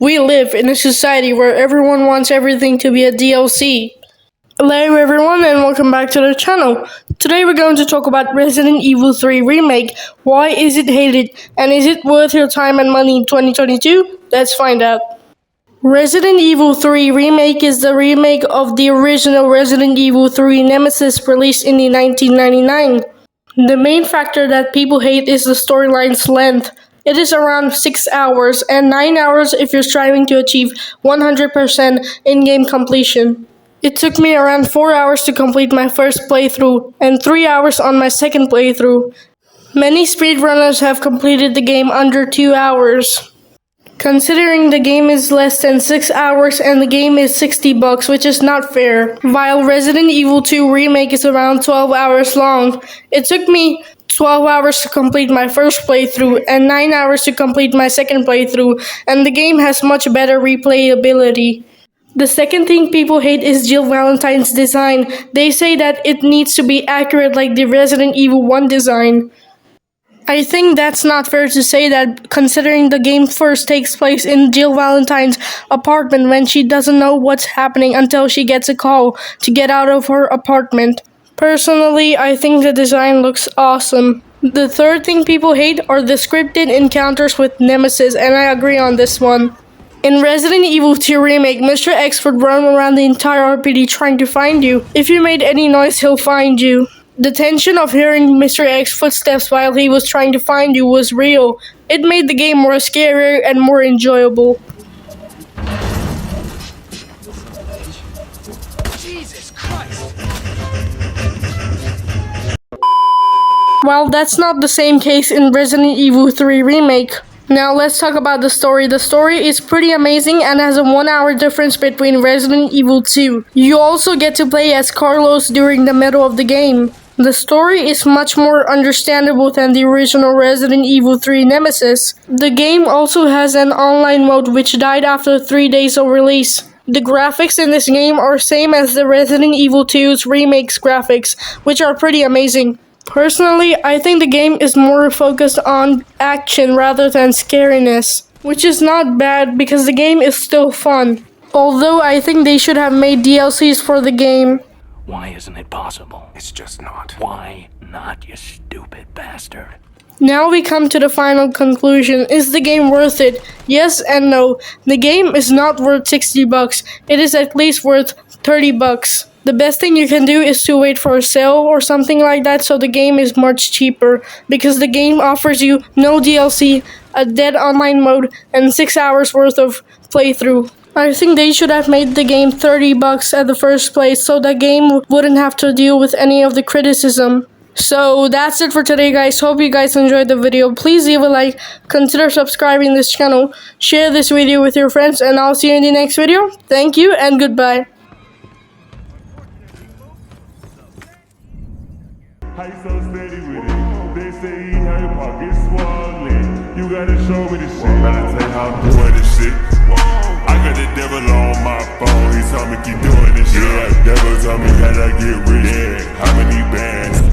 We live in a society where everyone wants everything to be a DLC. Hello everyone and welcome back to the channel. Today we're going to talk about Resident Evil 3 Remake. Why is it hated and is it worth your time and money in 2022? Let's find out. Resident Evil 3 Remake is the remake of the original Resident Evil 3 Nemesis released in 1999. The main factor that people hate is the storyline's length. It is around 6 hours and 9 hours if you're striving to achieve 100% in-game completion. It took me around 4 hours to complete my first playthrough and 3 hours on my second playthrough. Many speedrunners have completed the game under 2 hours. Considering the game is less than 6 hours and the game is $60, which is not fair. While Resident Evil 2 Remake is around 12 hours long, it took me 12 hours to complete my first playthrough and 9 hours to complete my second playthrough, and the game has much better replayability. The second thing people hate is Jill Valentine's design. They say that it needs to be accurate like the Resident Evil 1 design. I think that's not fair to say that, considering the game first takes place in Jill Valentine's apartment when she doesn't know what's happening until she gets a call to get out of her apartment. Personally, I think the design looks awesome. The third thing people hate are the scripted encounters with Nemesis, and I agree on this one. In Resident Evil 2 Remake, Mr. X would roam around the entire RPD trying to find you. If you made any noise, he'll find you. The tension of hearing Mr. X's footsteps while he was trying to find you was real. It made the game more scarier and more enjoyable. Jesus Christ! While that's not the same case in Resident Evil 3 Remake. Now let's talk about the story. The story is pretty amazing and has a 1 hour difference between Resident Evil 2. You also get to play as Carlos during the middle of the game. The story is much more understandable than the original Resident Evil 3 Nemesis. The game also has an online mode which died after 3 days of release. The graphics in this game are same as the Resident Evil 2's Remake's graphics, which are pretty amazing. Personally, I think the game is more focused on action rather than scariness, which is not bad because the game is still fun. Although I think they should have made DLCs for the game. Why isn't it possible? It's just not. Why not, you stupid bastard? Now we come to the final conclusion. Is the game worth it? Yes and no. The game is not worth $60. It is at least worth $30. The best thing you can do is to wait for a sale or something like that so the game is much cheaper, because the game offers you no DLC, a dead online mode, and 6 hours worth of playthrough. I think they should have made the game $30 at the first place so the game wouldn't have to deal with any of the criticism. So that's it for today, guys. Hope you guys enjoyed the video. Please leave a like, consider subscribing this channel, share this video with your friends, and I'll see you in the next video. Thank you and goodbye. How you so steady with it? They say he had your pockets swollen. You gotta show me the shit. Gotta tell you how I'm doing this shit. I got the devil on my phone. He told me keep doing this shit. Yeah, the devil told me that I get rich. Yeah, how many bands?